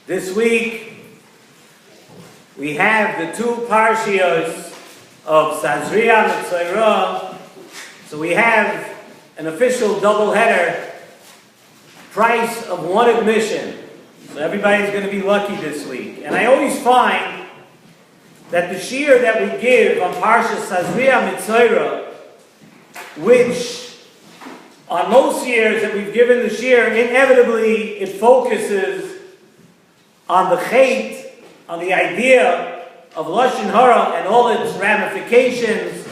This week, we have the two parshios of Sazria Metzora. So we have an official doubleheader, price of one admission. So everybody's going to be lucky this week. And I always find that the shiur that we give on Parsha Sazria Metzora, which on most years that we've given the shiur, inevitably it focuses on the chait, on the idea of Lashon Hara and all its ramifications.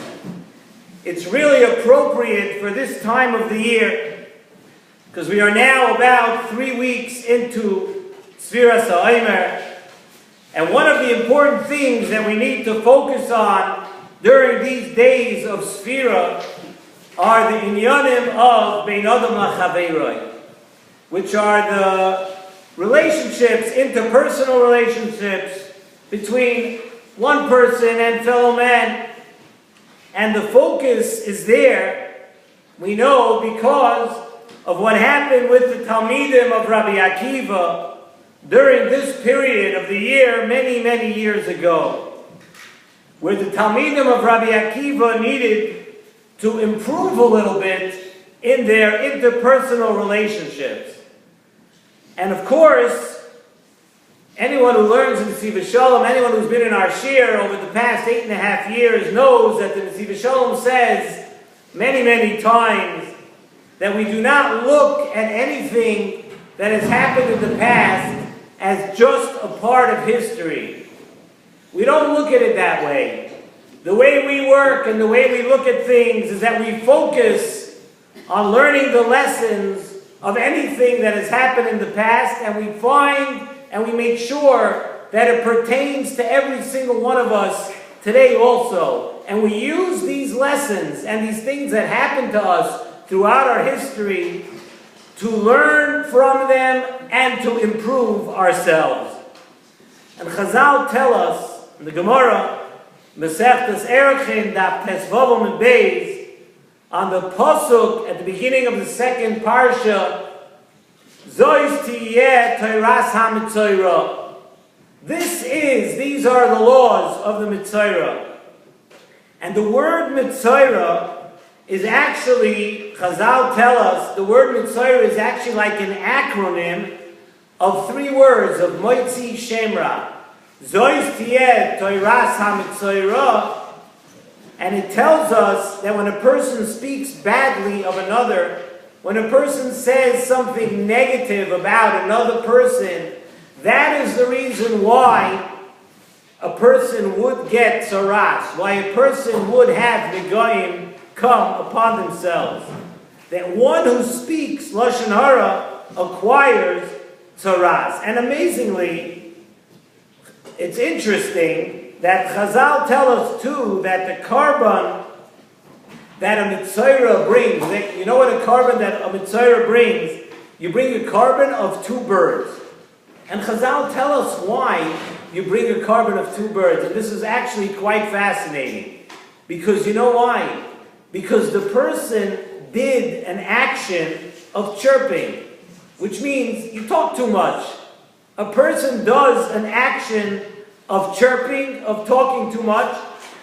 It's really appropriate for this time of the year, because we are now about 3 weeks into Sfiras HaOmer, and one of the important things that we need to focus on during these days of Sfira are the inyanim of Bein Adam LaChaveroi, which are the relationships, interpersonal relationships between one person and fellow man. And the focus is there, we know, because of what happened with the Talmidim of Rabbi Akiva during this period of the year many, many years ago, where the Talmidim of Rabbi Akiva needed to improve a little bit in their interpersonal relationships. And of course, anyone who learns in Nesivos Shalom, anyone who's been in our shiur over the past 8.5 years knows that the Nesivos Shalom says many, many times that we do not look at anything that has happened in the past as just a part of history. We don't look at it that way. The way we work and the way we look at things is that we focus on learning the lessons of anything that has happened in the past, and we find and we make sure that it pertains to every single one of us today also. And we use these lessons and these things that happened to us throughout our history to learn from them and to improve ourselves. And Chazal tell us in the Gemara, Masechtas Erechim Daf Tesvav Amud Beis, on the pasuk at the beginning of the second parsha, Zois Tiyeh Toras HaMetzora. These are the laws of the Metzora. And the word Metzora is actually, Chazal tell us, the word Metzora is actually like an acronym of 3 words, of Moitzi Shemra. Zois Tiyeh Toras HaMetzora. And it tells us that when a person speaks badly of another, when a person says something negative about another person, that is the reason why a person would get tzaras, why a person would have negoim come upon themselves. That one who speaks Lashon Hara acquires tzaras. And amazingly, it's interesting that Chazal tell us too that the carbon that a Metzora brings, you know what a carbon that a Metzora brings? You bring a carbon of 2 birds. And Chazal tell us why you bring a carbon of 2 birds. And this is actually quite fascinating. Because you know why? Because the person did an action of chirping, which means you talk too much. A person does an action of chirping, of talking too much.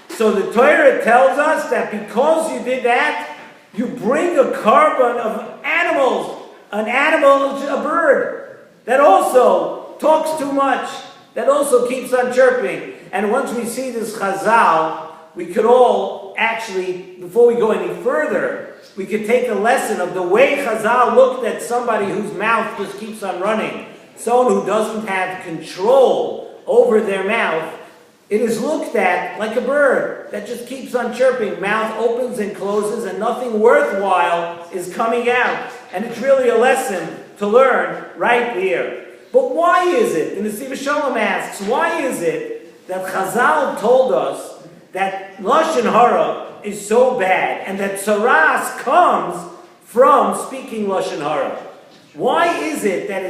So the Torah tells us that because you did that, you bring a carbon of animals, an animal, a bird, that also talks too much, that also keeps on chirping. And once we see this Chazal, we could all actually, before we go any further, we could take a lesson of the way Chazal looked at somebody whose mouth just keeps on running, someone who doesn't have control over their mouth. It is looked at like a bird that just keeps on chirping. Mouth opens and closes and nothing worthwhile is coming out. And it's really a lesson to learn right here. But why is it, and the Nesivos Shalom asks, why is it that Chazal told us that Lashon Hara is so bad and that tzaras comes from speaking Lashon Hara? Why is it that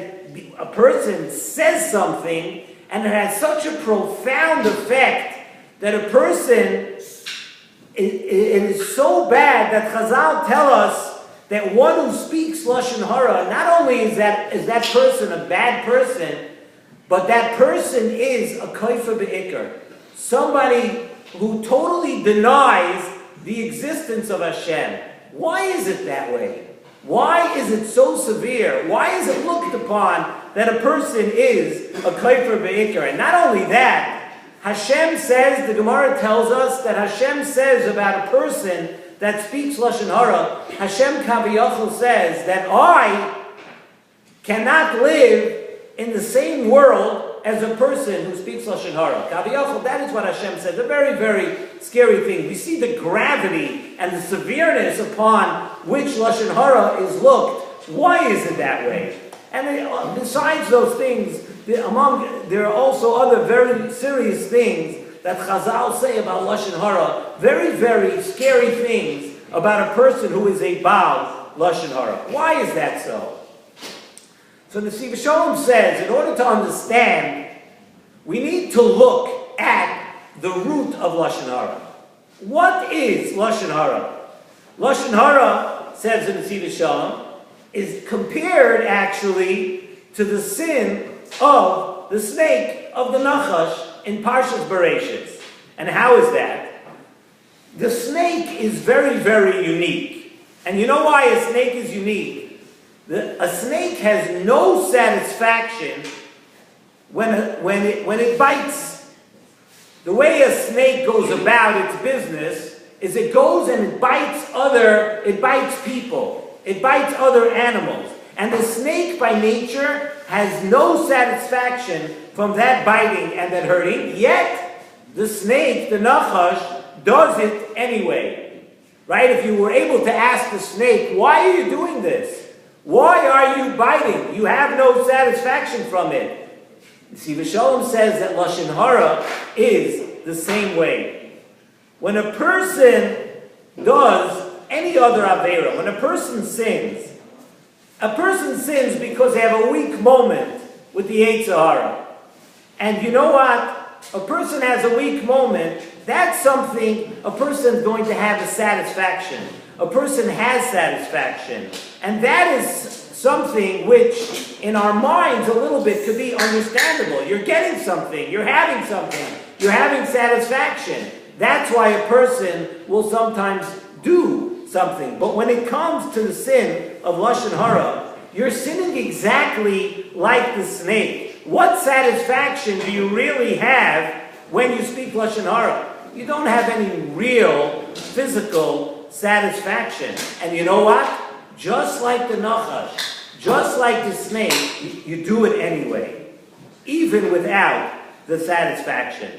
a person says something and it has such a profound effect that a person, it is so bad that Chazal tell us that one who speaks Lashon Hara, not only is that person a bad person, but that person is a kaifer be'ikr, somebody who totally denies the existence of Hashem. Why is it that way? Why is it so severe? Why is it looked upon that a person is a kaifer be'ikr? And not only that, Hashem says, the Gemara tells us that Hashem says about a person that speaks Lashon Hara, Hashem Kaviyachal says that I cannot live in the same world as a person who speaks Lashon Hara. Kaviyachal, that is what Hashem says. A very, very scary thing. We see the gravity and the severeness upon which Lashon Hara is looked. Why is it that way? And besides those things, there are also other very serious things that Chazal say about Lashon Hara, very, very scary things about a person who is a Baal Lashon Hara. Why is that so? So the Nesivos Shalom says, in order to understand, we need to look at the root of Lashon Hara. What is Lashon Hara? Lashon Hara, says the Nesivos Shalom, is compared actually to the sin of the snake of the Nachash in Parshas Bereshis. And how is that? The snake is very, very unique. And you know why a snake is unique? A snake has no satisfaction when it bites. The way a snake goes about its business is it goes and it bites people. It bites other animals. And the snake by nature has no satisfaction from that biting and that hurting, yet the snake, the Nachash, does it anyway. Right? If you were able to ask the snake, why are you doing this? Why are you biting? You have no satisfaction from it. Nesivos Shalom says that Lashon Hara is the same way. When a person does any other Aveira, when a person sins because they have a weak moment with the Yetzer Hara. And you know what? A person has a weak moment, that's something a person is going to have a satisfaction. A person has satisfaction. And that is something which, in our minds, a little bit could be understandable. You're getting something, you're having satisfaction. That's why a person will sometimes do something. But when it comes to the sin of Lashon Hara, you're sinning exactly like the snake. What satisfaction do you really have when you speak Lashon Hara? You don't have any real physical satisfaction. And you know what? Just like the Nachash, just like the snake, you do it anyway, even without the satisfaction.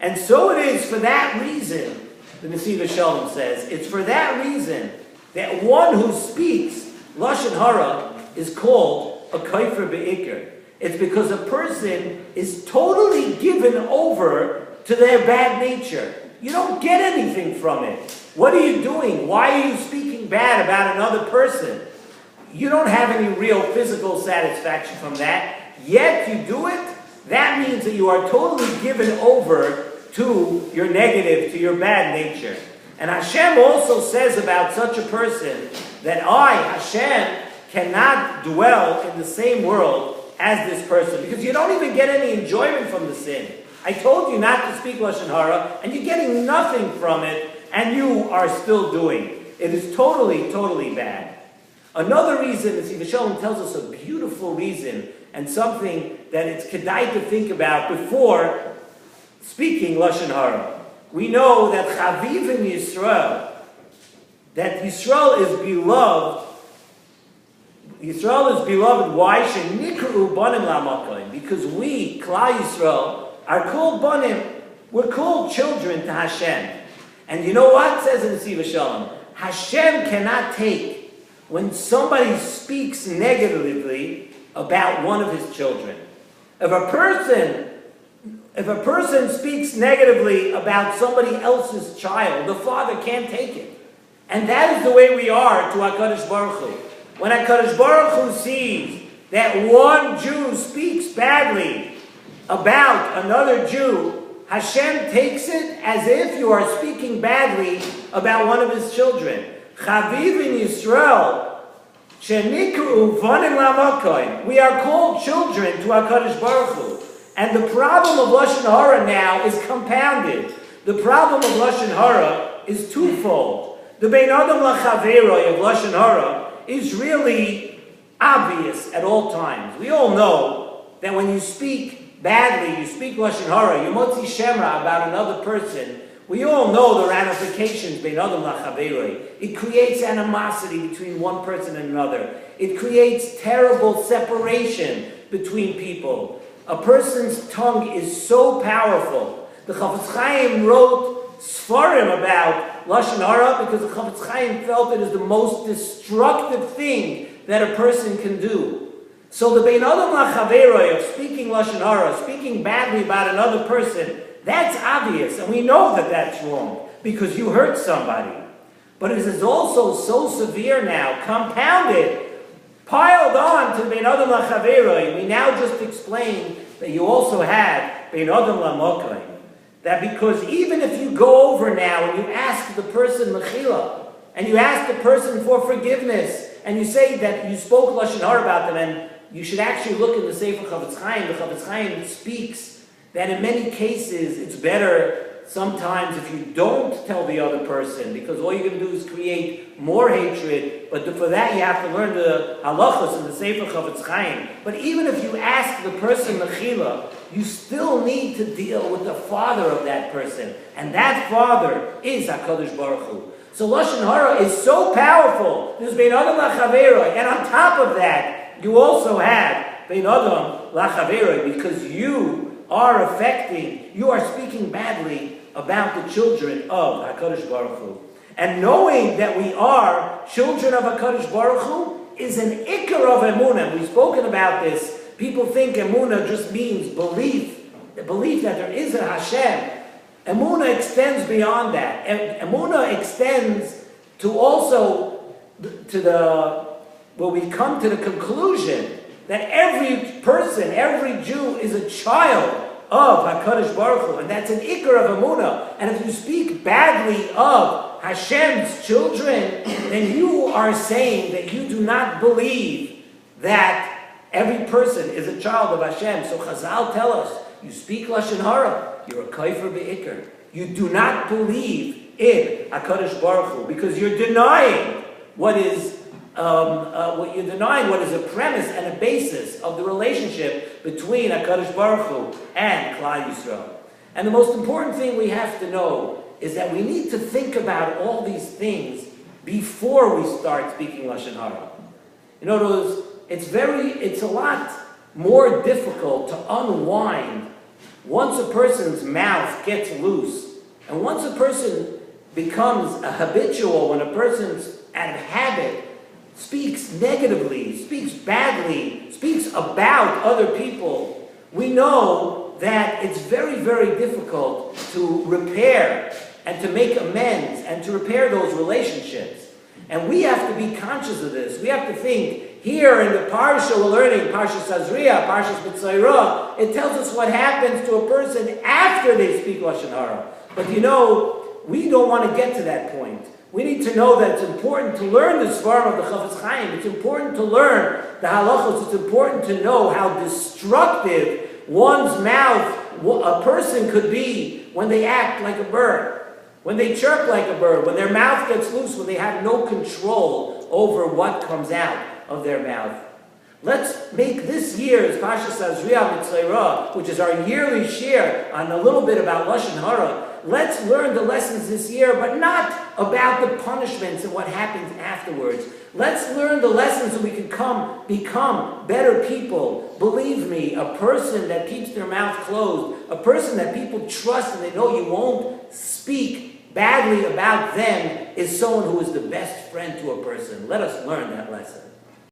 And so it is for that reason, the Nesivos Shalom says, it's for that reason that one who speaks Lashon Hara is called a kaifer be'ikr. It's because a person is totally given over to their bad nature. You don't get anything from it. What are you doing? Why are you speaking bad about another person? You don't have any real physical satisfaction from that, yet you do it. That means that you are totally given over to your negative, to your bad nature. And Hashem also says about such a person that I, Hashem, cannot dwell in the same world as this person, because you don't even get any enjoyment from the sin. I told you not to speak Lashon Hara, and you're getting nothing from it, and you are still doing. It is totally, totally bad. Another reason, as Nesivos Shalom tells us, a beautiful reason, and something that it's kedai to think about before speaking Lashon Hara. We know that Chaviv in Yisrael, that Yisrael is beloved. Yisrael is beloved. Why? Shenikru banim la'makoim. Because we, Klal Yisrael, are called banim. We're called children to Hashem. And you know what? Says in Nesivos Shalom, Hashem cannot take when somebody speaks negatively about one of his children. If a person speaks negatively about somebody else's child, the father can't take it. And that is the way we are to HaKadosh Baruch Hu. When HaKadosh Baruch Hu sees that one Jew speaks badly about another Jew, Hashem takes it as if you are speaking badly about one of his children. Chaviv in Yisrael, shenikru vanim lamakoim. We are called children to HaKadosh Baruch Hu. And the problem of Lashon Hara now is compounded. The problem of Lashon Hara is twofold. The Bein Adam Lachaveroi of Lashon Hara is really obvious at all times. We all know that when you speak badly, you speak Lashon Hara, you motzi shemra about another person, we all know the ramifications Bein Adam Lachaveroi. It creates animosity between one person and another. It creates terrible separation between people. A person's tongue is so powerful. The Chafetz Chaim wrote Sfarim about Lashon Hara because the Chafetz Chaim felt it is the most destructive thing that a person can do. So the Bein Adam Lachaveroi of speaking Lashon Hara, speaking badly about another person, that's obvious, and we know that that's wrong because you hurt somebody. But it is also so severe now, compounded, piled on to Bein Adam Lachaveroi. We now just explained that you also have Bein Adam Lamokai. That because even if you go over now and you ask the person Mechila, and you ask the person for forgiveness, and you say that you spoke Lashon Hara about them, and you should actually look in the Sefer Chafetz Chaim. The Chafetz Chaim speaks that in many cases it's better sometimes if you don't tell the other person, because all you're going to do is create more hatred. But for that you have to learn the halachos in the Sefer Chafetz Chaim. But even if you ask the person mechila, you still need to deal with the father of that person, and that father is HaKadosh Baruch Hu. So Lashon Hara is so powerful. There's Bein Adam Lachaveroi, and on top of that, you also have Bein Adam Lachaveroi because you are speaking badly about the children of HaKadosh Baruch Hu. And knowing that we are children of HaKadosh Baruch Hu is an ikar of emunah. We've spoken about this. People think emunah just means belief, the belief that there is a Hashem. Emunah extends beyond that. Emunah extends to also where we come to the conclusion that every person, every Jew is a child of HaKadosh Baruch Hu, and that's an ikar of emunah. And if you speak badly of Hashem's children, then you are saying that you do not believe that every person is a child of Hashem. So Chazal tell us, you speak Lashon Hara, you're a kaifer be'ikar. You do not believe in HaKadosh Baruch Hu because you're denying what is a premise and a basis of the relationship between HaKadosh Baruch Hu and Klal Yisrael. And the most important thing we have to know is that we need to think about all these things before we start speaking Lashon Hara. In other words, it's a lot more difficult to unwind once a person's mouth gets loose. And once a person becomes a habitual, when a person's out of habit, speaks negatively, speaks badly, speaks about other people, we know that it's very, very difficult to repair and to make amends and to repair those relationships. And we have to be conscious of this. We have to think, here in the parsha we're learning, Parsha Sazria, Parsha Metzora, it tells us what happens to a person after they speak Lashon Hara. But we don't want to get to that point. We need to know that it's important to learn the Svarim of the Chafetz Chaim. It's important to learn the halachos. It's important to know how destructive one's mouth, a person could be when they act like a bird, when they chirp like a bird, when their mouth gets loose, when they have no control over what comes out of their mouth. Let's make this year's Parsha Sazria Metzora, which is our yearly share on a little bit about Lashon Hara. Let's learn the lessons this year, but not about the punishments and what happens afterwards. Let's learn the lessons so we can become better people. Believe me, a person that keeps their mouth closed, a person that people trust and they know you won't speak badly about them, is someone who is the best friend to a person. Let us learn that lesson.